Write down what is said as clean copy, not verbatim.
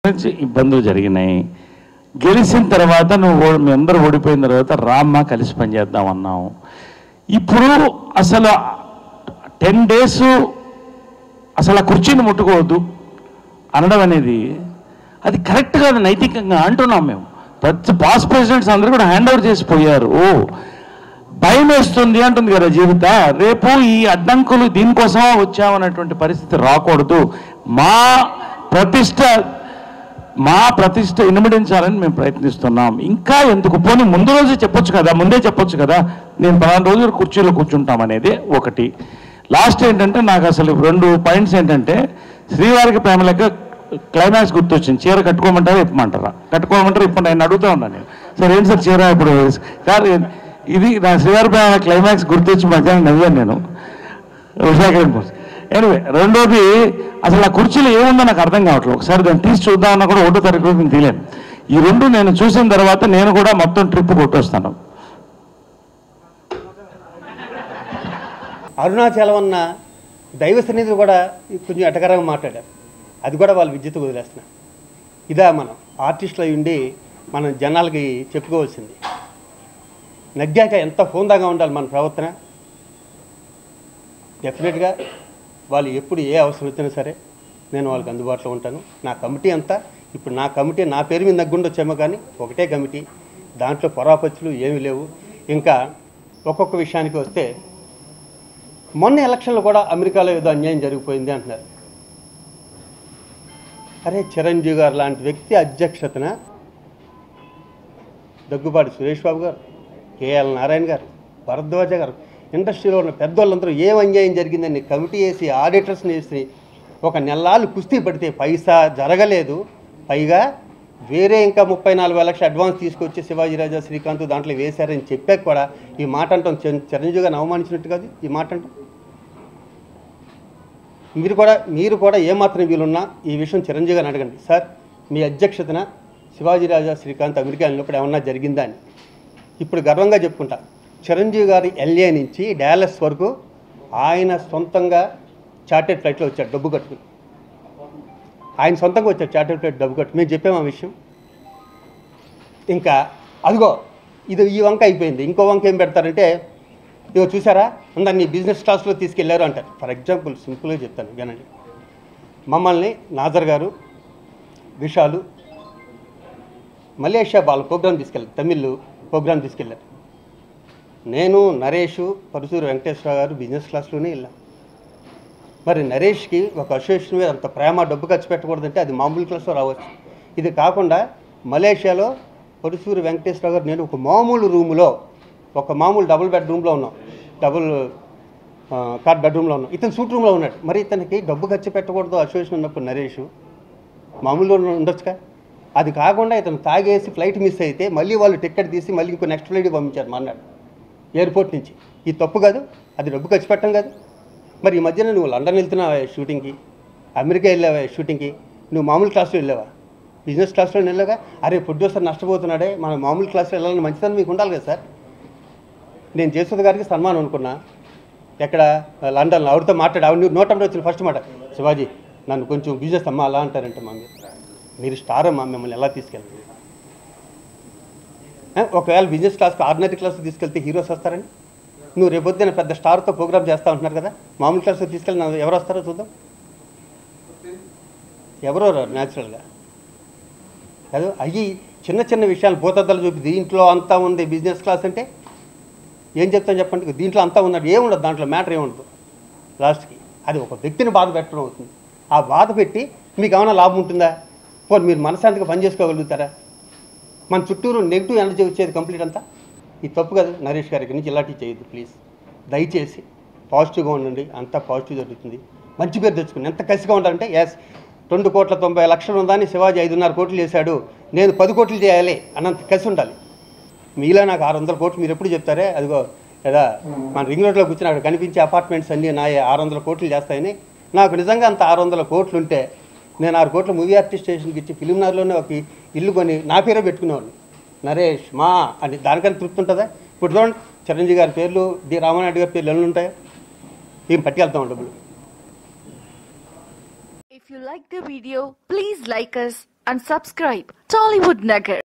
నుంచి ఇబ్బందులు జరిగినాయి. గెలిచిన తర్వాత నువ్వు మీ అందరూ ఓడిపోయిన తర్వాత రామ్మ కలిసి పనిచేద్దాం అన్నావు. ఇప్పుడు అసలు 10 days అసలు ఆ కుర్చీని ముట్టుకోవద్దు అనడం అనేది అది కరెక్ట్ కాదు, నైతికంగా అంటున్నాం మేము. పాస్ట్ ప్రెసిడెంట్స్ అందరూ కూడా హ్యాండ్ ఓవర్ చేసిపోయారు. భయం వేస్తుంది అంటుంది కదా జీవిత. రేపు ఈ అడ్డంకులు దీనికోసం వచ్చామన్నటువంటి పరిస్థితి రాకూడదు. మా ప్రతిష్ట ఇనుమడించాలని మేము ప్రయత్నిస్తున్నాం. ఇంకా ఎందుకు పోనీ ముందు రోజు చెప్పొచ్చు కదా, ముందే చెప్పొచ్చు కదా నేను 10 రోజులు కుర్చీలో కూర్చుంటామనేది ఒకటి. లాస్ట్ ఏంటంటే నాకు అసలు 2 పాయింట్స్ ఏంటంటే, శ్రీవారికి ప్రేమ లెక్క క్లైమాక్స్ గుర్తొచ్చింది. చీర కట్టుకోమంటారా ఇప్పమంటారా? కట్టుకోమంటారా ఇప్పుడు నేను అడుగుతా ఉన్నాను. నేను సార్ ఏంటి సార్ చీర ఇప్పుడు సార్ ఇది నా శ్రీవారి ప్రేమ క్లైమాక్స్ గుర్తొచ్చి మధ్యాహ్నం నవ్వాను నేను. ఎనివే రెండోది అసలు ఆ కుర్చీలో ఏముందో నాకు అర్థం కావట్లేదు. ఒకసారి దాన్ని తీసి చూద్దామన్నా కూడా 1వ తారీఖు నేను తీయలేను. ఈ 2 నేను చూసిన తర్వాత నేను కూడా మొత్తం ట్రిప్ కొట్టొస్తాను. అరుణాచలం అన్న దైవ సన్నిధి కూడా కొంచెం ఎటకరంగా మాట్లాడారు. అది కూడా వాళ్ళు విద్యుత్ వదిలేస్తున్నారు. ఇదా మనం ఆర్టిస్టులు అయి ఉండి మనం జనాలకి చెప్పుకోవాల్సింది. నగ్గాక ఎంత హోందాగా ఉండాలి మన ప్రవర్తన. డెఫినెట్గా వాళ్ళు ఎప్పుడు ఏ అవసరం వచ్చినా సరే నేను వాళ్ళకి అందుబాటులో ఉంటాను. నా కమిటీ అంతా ఇప్పుడు నా కమిటీ నా పేరు మీద నగ్గుండొచ్చేమో కానీ ఒకటే కమిటీ, దాంట్లో పొరాపచ్చులు ఏమీ లేవు. ఇంకా ఒక్కొక్క విషయానికి వస్తే మొన్న ఎలక్షన్లో కూడా అమెరికాలో ఏదో అన్యాయం జరిగిపోయింది అంటున్నారు. అరే చిరంజీవి గారు లాంటి వ్యక్తి అధ్యక్షతన దగ్గుబాటి సురేష్ బాబు గారు, కేఎల్ నారాయణ గారు, భరద్వాజ గారు, ఇండస్ట్రీలో ఉన్న పెద్దోళ్ళందరూ ఏం అన్యాయం జరిగిందని కమిటీ వేసి ఆడిటర్స్ని వేసి ఒక నెలలు కుస్తీ పడితే పైసా జరగలేదు. పైగా వేరే ఇంకా 34,000 లక్షలు అడ్వాన్స్ తీసుకొచ్చి శివాజీ రాజా శ్రీకాంత్ దాంట్లో వేశారని చెప్పాక కూడా ఈ మాట అంటాం చిరంజీవి గారిని అవమానించినట్టు కాదు ఈ మాట అంటాం. మీరు కూడా ఏమాత్రం వీలున్నా ఈ విషయం చిరంజీవి గారిని అడగండి. సార్ మీ అధ్యక్షతన శివాజీ రాజా శ్రీకాంత్ అమెరికా వెళ్ళినప్పుడు ఏమన్నా జరిగిందా అని. ఇప్పుడు గర్వంగా చెప్పుకుంటా, చిరంజీవి గారి ఎల్ఏ నుంచి డాలస్ వరకు ఆయన సొంతంగా చార్టెడ్ ఫ్లైట్లో వచ్చాడు డబ్బు కట్టుకుని. ఆయన సొంతంగా వచ్చాడు చార్టెడ్ ఫ్లైట్ డబ్బు కట్టు. మేము చెప్పాము ఆ విషయం. ఇంకా అదిగో ఇది ఈ వంక అయిపోయింది. ఇంకో వంక ఏం పెడతారంటే, ఇదిగో చూసారా అందరినీ బిజినెస్ క్లాస్లో తీసుకెళ్లారు అంటారు. ఫర్ ఎగ్జాంపుల్ సింపుల్గా చెప్తాను వినండి. మమ్మల్ని నాజర్ గారు, విశాలు మలేషియా వాళ్ళ ప్రోగ్రాం తీసుకెళ్ళారు, తమిళ్ ప్రోగ్రాం తీసుకెళ్ళారు. నేను నరేష్ పరుసూరు వెంకటేశ్వర గారు బిజినెస్ క్లాస్లోనే వెళ్ళాం. మరి నరేష్కి ఒక అసోసియేషన్ మీద అంత ప్రేమ డబ్బు ఖర్చు పెట్టకూడదంటే అది మామూలు క్లాస్లో రావచ్చు. ఇది కాకుండా మలేషియాలో పరుసూరు వెంకటేశ్వర గారు నేను ఒక మామూలు రూములో ఒక మామూలు డబుల్ బెడ్రూమ్లో ఉన్నాం, డబుల్ కాట్ బెడ్రూమ్లో ఉన్నాం. ఇతను సూట్ రూమ్లో ఉన్నాడు. మరి ఇతనికి డబ్బు ఖర్చు పెట్టకూడదు అసోసియేషన్ ఉన్నప్పుడు నరేష్ మామూలుగా ఉండొచ్చుగా. అది కాకుండా ఇతను తాగేసి ఫ్లైట్ మిస్ అయితే మళ్ళీ వాళ్ళు టికెట్ తీసి మళ్ళీ ఇంకో నెక్స్ట్ ఫ్లైట్ పంపించారు మన్నాడు ఎయిర్పోర్ట్ నుంచి. ఇది తప్పు కాదు, అది డబ్బు ఖర్చు పెట్టడం కాదు. మరి ఈ మధ్యన నువ్వు లండన్ వెళ్తున్నావా షూటింగ్కి, అమెరికా వెళ్ళావా షూటింగ్కి, నువ్వు మామూలు క్లాస్లో వెళ్ళావా, బిజినెస్ క్లాస్లో వెళ్ళాగా. అరే ప్రొడ్యూసర్ నష్టపోతున్నాడే, మన మామూలు క్లాస్లో వెళ్ళాలని మంచిదని మీకు ఉండాలి కదా సార్. నేను జయసుధ గారికి సన్మానం అనుకున్నా ఎక్కడ లండన్లో. ఆవిడతో మాట్లాడి ఆవిడ నోటంలో వచ్చిన ఫస్ట్ మాట, శివాజీ నన్ను కొంచెం బిజినెస్ అమ్మా అలా అంటారంటే మా మీరు స్టార్ అమ్మా మిమ్మల్ని ఎలా తీసుకెళ్తారు. ఒకవేళ బిజినెస్ క్లాస్కి ఆర్డినరీ క్లాస్కి తీసుకెళ్తే హీరోస్ వస్తారని, నువ్వు రేపొద్దున పెద్ద స్టార్తో ప్రోగ్రామ్ చేస్తూ ఉంటున్నారు కదా, మామూలు క్లాస్కి తీసుకెళ్ళి ఎవరు వస్తారో చూద్దాం. ఎవరో న్యాచురల్గా కాదు. అవి చిన్న చిన్న విషయాలు భూతద్దలు చూపి దీంట్లో అంతా ఉంది బిజినెస్ క్లాస్ అంటే ఏం చెప్తాను చెప్పండి. దీంట్లో అంతా ఉన్నాడు ఏముండదు, దాంట్లో మ్యాటర్ ఏముండదు. లాస్ట్కి అది ఒక వ్యక్తిని బాధ పెట్టడం అవుతుంది. ఆ బాధ పెట్టి మీకు ఏమైనా లాభం ఉంటుందా? పోనీ మీరు మనశాంతిగా పని చేసుకోగలుగుతారా? మన చుట్టూరు నెగిటివ్ ఎనర్జీ వచ్చేది కంప్లీట్ అంతా. ఇది తప్పు కదా. నరేష్ గారికి నుంచి ఇలాంటివి చేయొద్దు ప్లీజ్. దయచేసి పాజిటివ్గా ఉండండి, అంతా పాజిటివ్ జరుగుతుంది. మంచి పేరు తెచ్చుకుని ఎంత కసిగా ఉండాలంటే, 2,90,00,000 ఉందని శివాజీ 5.5 కోట్లు చేశాడు, నేను 10 కోట్లు చేయాలి అన్నంత కసి ఉండాలి. మీలో నాకు 600 కోట్లు మీరు ఎప్పుడు చెప్తారే, అదిగో కదా మన రింగ్ రోడ్లో కూర్చుని అక్కడ కనిపించే అపార్ట్మెంట్స్ అన్నీ నా 600 కోట్లు చేస్తాయని. నాకు నిజంగా అంత 600 కోట్లు ఉంటే నేను 6 కోట్ల మూవీ ఆర్టిస్ట్ స్టేషన్కి ఇచ్చి ఫిలింనగర్లోనే ఒక ఇల్లు కొని నా పేరే పెట్టుకునేవాడిని, నరేష్ మా అని. దానికన్నా తృప్తి ఉంటుందా? ఇప్పుడు చూడండి చిరంజీవి గారి పేర్లు, డి రామానాయుడు గారి పేర్లు ఎన్ని ఉంటాయో, ఏం పట్టుకెళ్తాం డబ్బులు. you like the video, please like us and subscribe Tollywood Nagar.